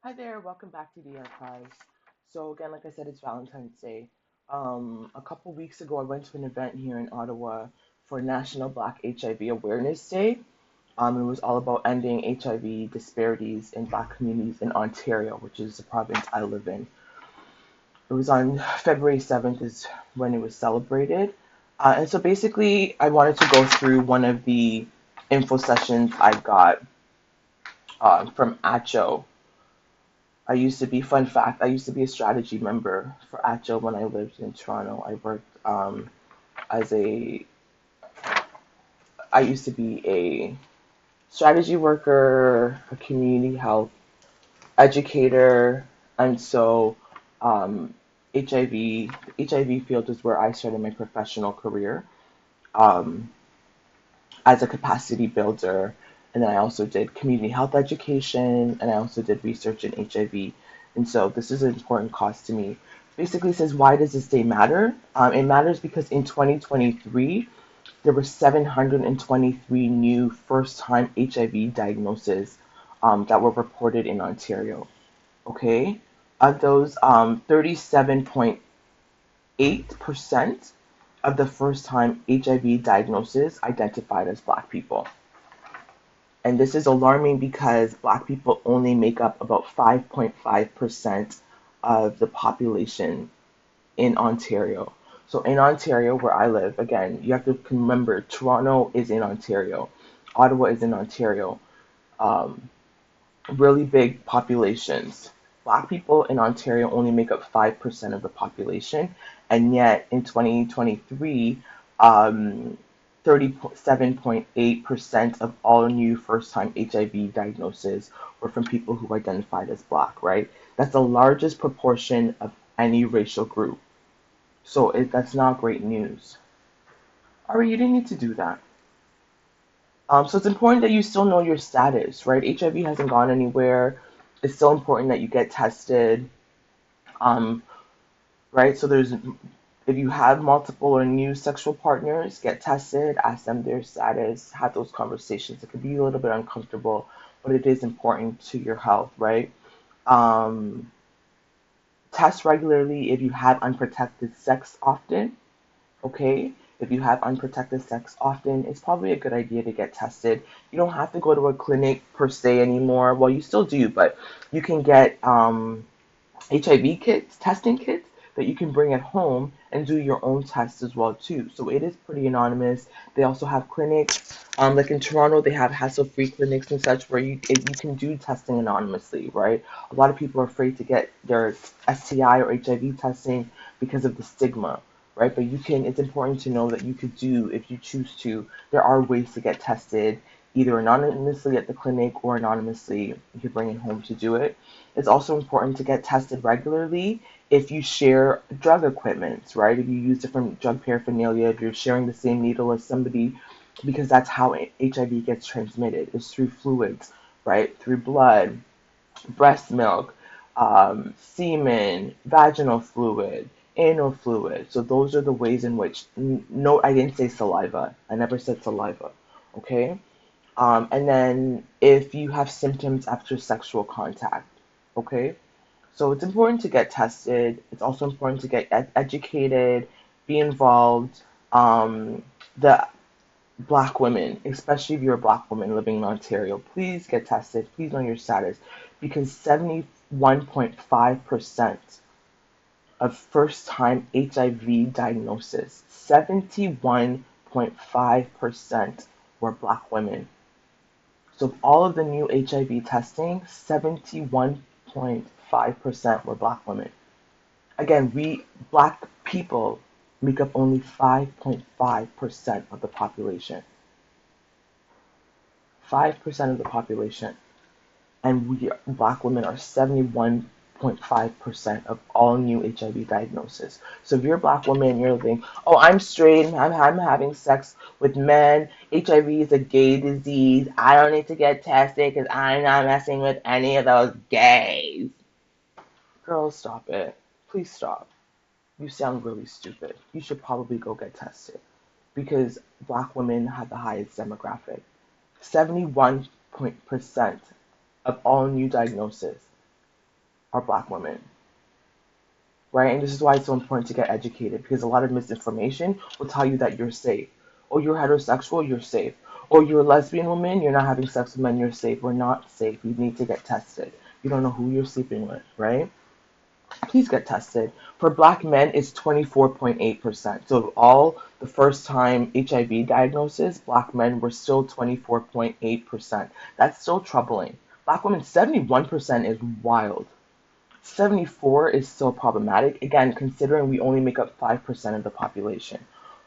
Hi there, welcome back to the archives. So again, like I said, it's Valentine's Day. A couple weeks ago, I went to an event here in Ottawa for National Black HIV Awareness Day. It was all about ending HIV disparities in Black communities in Ontario, which is the province I live in. It was on February 7th is when it was celebrated. And so basically, I wanted to go through one of the info sessions I got from ACHO. Fun fact, I used to be a strategy member for ACHO when I lived in Toronto. As a, I used to be a strategy worker, a community health educator, and so HIV, the HIV field is where I started my professional career um, as a capacity builder. And then I also did community health education, and I also did research in HIV. And so this is an important cause to me. Basically says, why does this day matter? It matters because in 2023, there were 723 new first-time HIV diagnoses that were reported in Ontario. Okay, of those, 37.8% of the first-time HIV diagnoses identified as Black people. And this is alarming because Black people only make up about 5.5% of the population in Ontario. So in Ontario, where I live, again, you have to remember Toronto is in Ontario, Ottawa is in Ontario. Um, really big populations. Black people in Ontario only make up 5% of the population, and yet in 2023, 37.8% of all new first time HIV diagnoses were from people who identified as Black, right? That's the largest proportion of any racial group. So that's not great news. Ari, you didn't need to do that. So it's important that you still know your status, right? HIV hasn't gone anywhere. It's still important that you get tested, um, right? So if you have multiple or new sexual partners, get tested, ask them their status, have those conversations. It could be a little bit uncomfortable, but it is important to your health, right? Um, Test regularly if you have unprotected sex often. Okay, if you have unprotected sex often, it's probably a good idea to get tested. You don't have to go to a clinic per se anymore. Well, you still do, but you can get HIV kits, testing kits that you can bring at home and do your own tests as well too. So it is pretty anonymous. They also have clinics, like in Toronto, they have hassle-free clinics and such where you can do testing anonymously, right? A lot of people are afraid to get their STI or HIV testing because of the stigma, right? But you can. It's important to know that you could do if you choose to. There are ways to get tested, either anonymously at the clinic or anonymously you can bring it home to do it. It's also important to get tested regularly if you share drug equipment, right? If you use different drug paraphernalia, if you're sharing the same needle as somebody, because that's how HIV gets transmitted, is through fluids, right? Through blood, breast milk, semen, vaginal fluid, anal fluid. So those are the ways in which, no, I didn't say saliva. I never said saliva, okay? And then if you have symptoms after sexual contact, okay? So it's important to get tested. It's also important to get educated, be involved. The Black women, especially if you're a Black woman living in Ontario, please get tested. Please know your status because 71.5% of first time HIV diagnosis, 71.5% were Black women. So of all of the new HIV testing, 71.5% were Black women. Again, we Black people make up only 5.5% of the population. 5% of the population. And Black women are 71.5% of all new HIV diagnoses. So if you're a Black woman and you're thinking, oh, I'm straight, I'm having sex with men, HIV is a gay disease, I don't need to get tested because I'm not messing with any of those gays. Girl, stop it. Please stop. You sound really stupid. You should probably go get tested because Black women have the highest demographic. 71% of all new diagnoses. are Black women, right? And this is why it's so important to get educated, because a lot of misinformation will tell you that you're safe. Oh, you're heterosexual, you're safe. Or you're a lesbian woman, you're not having sex with men, you're safe. We're not safe. You need to get tested. You don't know who you're sleeping with, right? Please get tested. For Black men, it's 24.8%. So all the first time HIV diagnosis, Black men were still 24.8%. That's still troubling. Black women, 71% is wild. 74 is still problematic. Again, considering we only make up 5% of the population.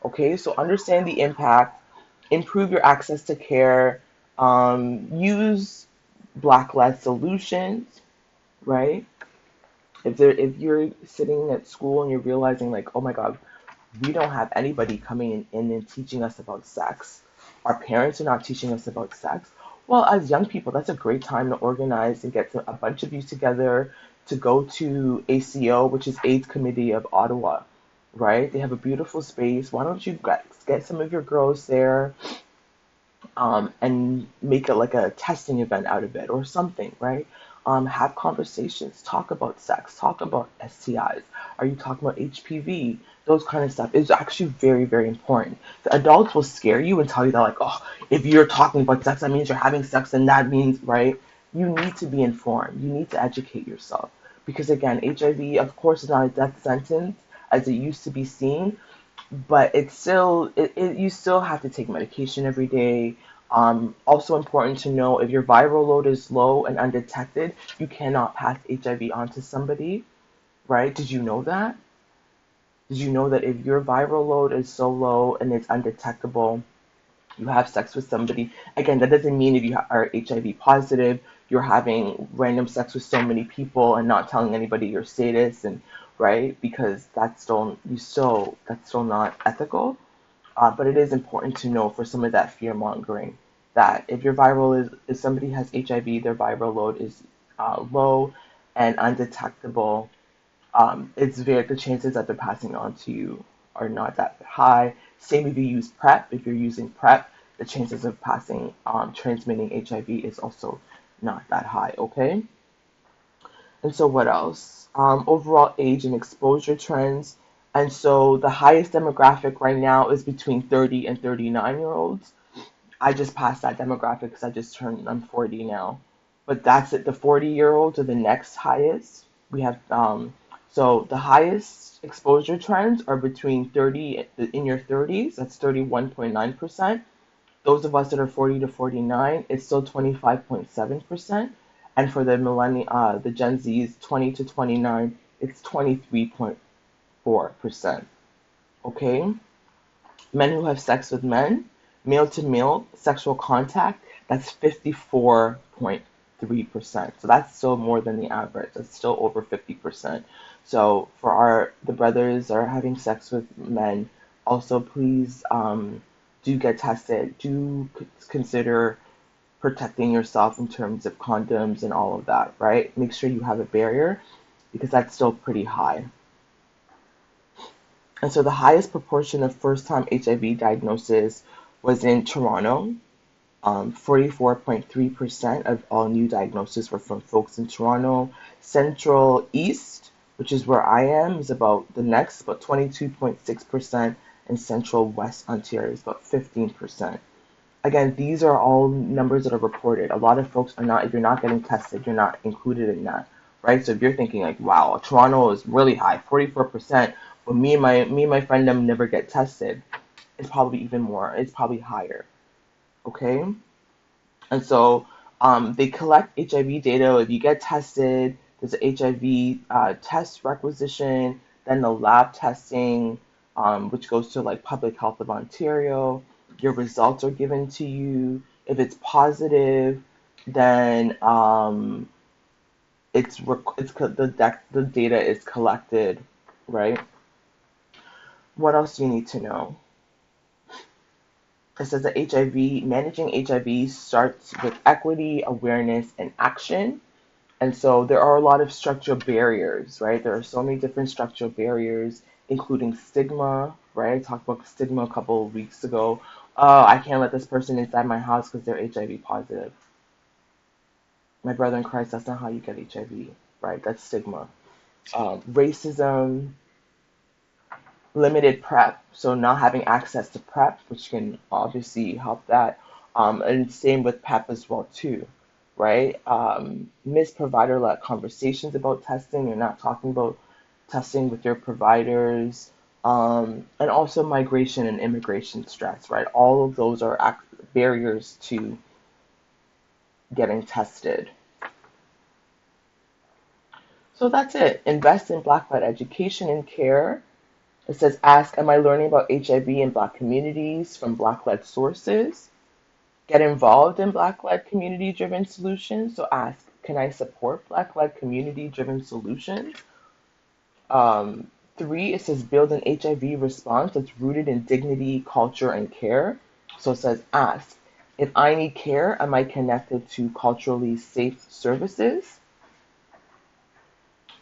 Okay, so understand the impact, improve your access to care, use Black-led solutions, right? If you're sitting at school and you're realizing like, oh my God, we don't have anybody coming in and teaching us about sex. Our parents are not teaching us about sex. Well, as young people, that's a great time to organize and get a bunch of you together to go to ACO, which is AIDS Committee of Ottawa, right? They have a beautiful space. Why don't you get some of your girls there, and make it like a testing event out of it or something, right? Have conversations, talk about sex, talk about STIs. Are you talking about HPV? Those kind of stuff is actually very, very important. The adults will scare you and tell you that, like, oh, if you're talking about sex, that means you're having sex, and that means, right? You need to be informed. You need to educate yourself. Because again, HIV, of course, is not a death sentence as it used to be seen, but it's still you still have to take medication every day. Also important to know, if your viral load is low and undetected, you cannot pass HIV on to somebody, right? Did you know that? Did you know that if your viral load is so low and it's undetectable, you have sex with somebody? Again, that doesn't mean if you are HIV positive, you're having random sex with so many people and not telling anybody your status, and right, because that's still not ethical. But it is important to know, for some of that fear mongering, that if your viral is if somebody has HIV, their viral load is low and undetectable. The chances that they're passing on to you are not that high. Same if you use PrEP. If you're using PrEP, the chances of transmitting HIV is also not that high. Okay. And so what else? Overall age and exposure trends. And so the highest demographic right now is between 30 and 39-year-olds. I just passed that demographic because I'm 40 now. But that's it. The 40-year-olds are the next highest. We have so the highest exposure trends are between 30 in your 30s. That's 31.9%. Those of us that are 40 to 49, it's still 25.7%. And for the Gen Zs, 20 to 29, it's 23.4%. Okay? Men who have sex with men, male to male sexual contact, that's 54.3%. So that's still more than the average. That's still over 50%. So for the brothers that are having sex with men, also please do get tested. Do consider protecting yourself in terms of condoms and all of that, right? Make sure you have a barrier, because that's still pretty high. And so the highest proportion of first-time HIV diagnosis was in Toronto. 44.3% of all new diagnoses were from folks in Toronto. Central East, which is where I am, is about 22.6%, and Central West Ontario is about 15%. Again, these are all numbers that are reported. A lot of folks are not, if you're not getting tested, you're not included in that, right? So if you're thinking like, wow, Toronto is really high, 44%, but me and my friend them never get tested, it's probably even more. It's probably higher, okay? And so they collect HIV data. If you get tested, there's an HIV test requisition, then the lab testing, which goes to like Public Health of Ontario. Your results are given to you. If it's positive, then the data is collected, right? What else do you need to know? It says that managing HIV starts with equity, awareness, and action. And so there are a lot of structural barriers, right? There are so many different structural barriers, including stigma, right? I talked about stigma a couple of weeks ago. Oh, I can't let this person inside my house because they're HIV positive. My brother in Christ, that's not how you get HIV, right? That's stigma. Racism, limited prep, so not having access to prep, which can obviously help that. And same with PEP as well too, right? Missed provider-led conversations about testing. You're not talking about testing with your providers. And also migration and immigration stress, right? All of those are barriers to getting tested. So that's it. Invest in Black-led education and care. It says, ask, am I learning about HIV in Black communities from Black-led sources? Get involved in Black-led community-driven solutions. So ask, can I support Black-led community-driven solutions? Um, 3, it says, build an HIV response that's rooted in dignity, culture, and care. So it says, ask, if I need care, am I connected to culturally safe services?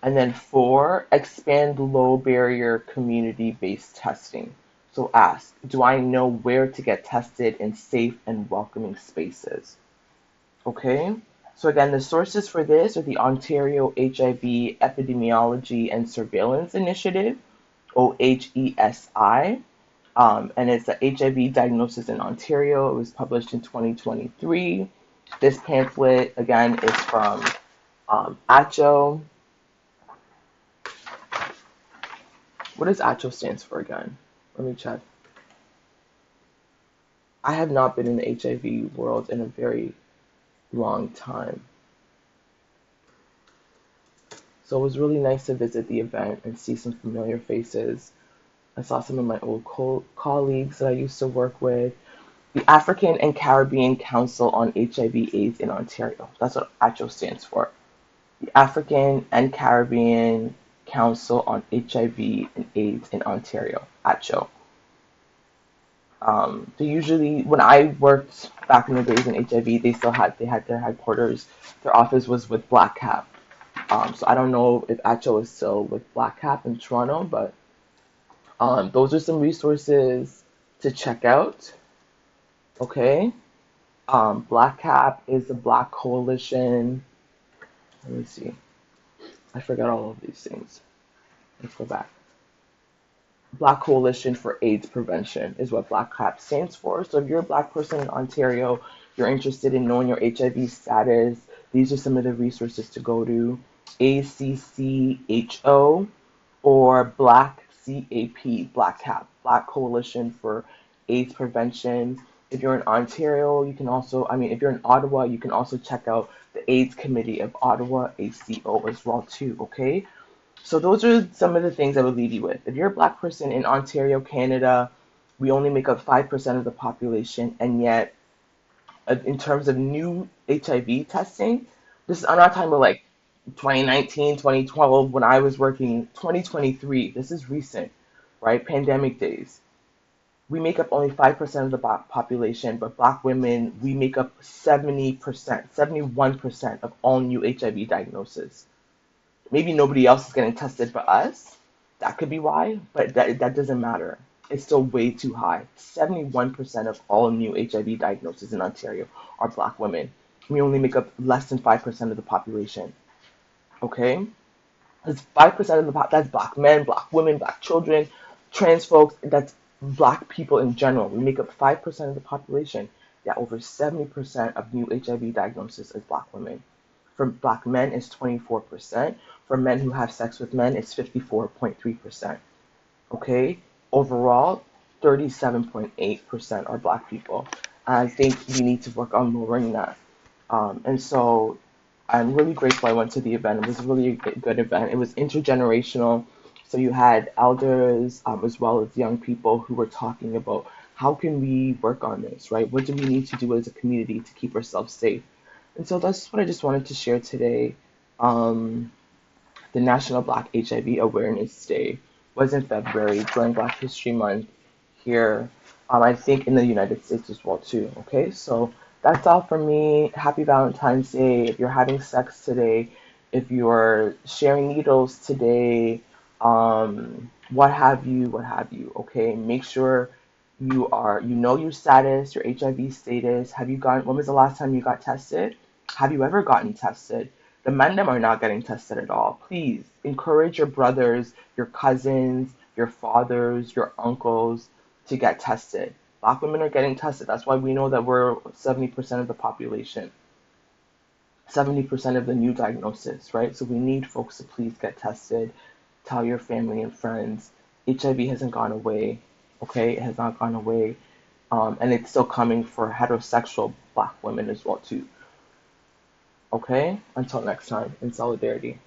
And then 4, expand low barrier community based testing. So ask, do I know where to get tested in safe and welcoming spaces? Okay. So again, the sources for this are the Ontario HIV Epidemiology and Surveillance Initiative, OHESI, and it's the HIV diagnosis in Ontario. It was published in 2023. This pamphlet, again, is from ACHO. What does ACHO stands for again? Let me check. I have not been in the HIV world in a very long time. So it was really nice to visit the event and see some familiar faces. I saw some of my old colleagues that I used to work with. The African and Caribbean Council on HIV/AIDS in Ontario. That's what ACHO stands for. The African and Caribbean Council on HIV and AIDS in Ontario, ACHO. They usually, when I worked back in the days in HIV, they had their headquarters. Their office was with Black Cap. So I don't know if ACHO is still with Black Cap in Toronto, but those are some resources to check out. Okay. Black Cap is the Black Coalition. Let me see. I forgot all of these things. Let's go back. Black Coalition for AIDS Prevention is what Black Cap stands for. So if you're a Black person in Ontario, you're interested in knowing your HIV status, these are some of the resources to go to. ACCHO or Black CAP, Black Cap, Black Coalition for AIDS Prevention. If you're in Ontario, you can also, if you're in Ottawa, you can also check out the AIDS Committee of Ottawa, ACO as well too, okay? So those are some of the things I would leave you with. If you're a Black person in Ontario, Canada, we only make up 5% of the population, and yet in terms of new HIV testing, I'm not talking about like 2019, 2012 when I was working, 2023, this is recent, right? Pandemic days. We make up only 5% of the population, but Black women, we make up 70%, 71% of all new HIV diagnoses. Maybe nobody else is getting tested but us. That could be why, but that doesn't matter. It's still way too high. 71% of all new HIV diagnoses in Ontario are Black women. We only make up less than 5% of the population. Okay? That's 5% of the that's Black men, Black women, Black children, trans folks. That's Black people in general. We make up 5% of the population. Yet over 70% of new HIV diagnoses is Black women. For Black men, it's 24%. For men who have sex with men, it's 54.3%. Okay? Overall, 37.8% are Black people. I think we need to work on lowering that. And so I'm really grateful I went to the event. It was a really good event. It was intergenerational. So you had elders as well as young people who were talking about how can we work on this, right? What do we need to do as a community to keep ourselves safe? And so that's what I just wanted to share today. The National Black HIV Awareness Day was in February during Black History Month here, I think in the United States as well too. Okay, so that's all for me. Happy Valentine's Day. If you're having sex today, if you're sharing needles today, what have you. Okay, make sure you know your status, your HIV status. When was the last time you got tested? Have you ever gotten tested? The men them are not getting tested at all. Please encourage your brothers, your cousins, your fathers, your uncles to get tested. Black women are getting tested. That's why we know that we're 70% of the population, 70% of the new diagnosis, right? So we need folks to please get tested. Tell your family and friends. HIV hasn't gone away, okay? It has not gone away. And it's still coming for heterosexual black women as well, too. Okay? Until next time, in solidarity.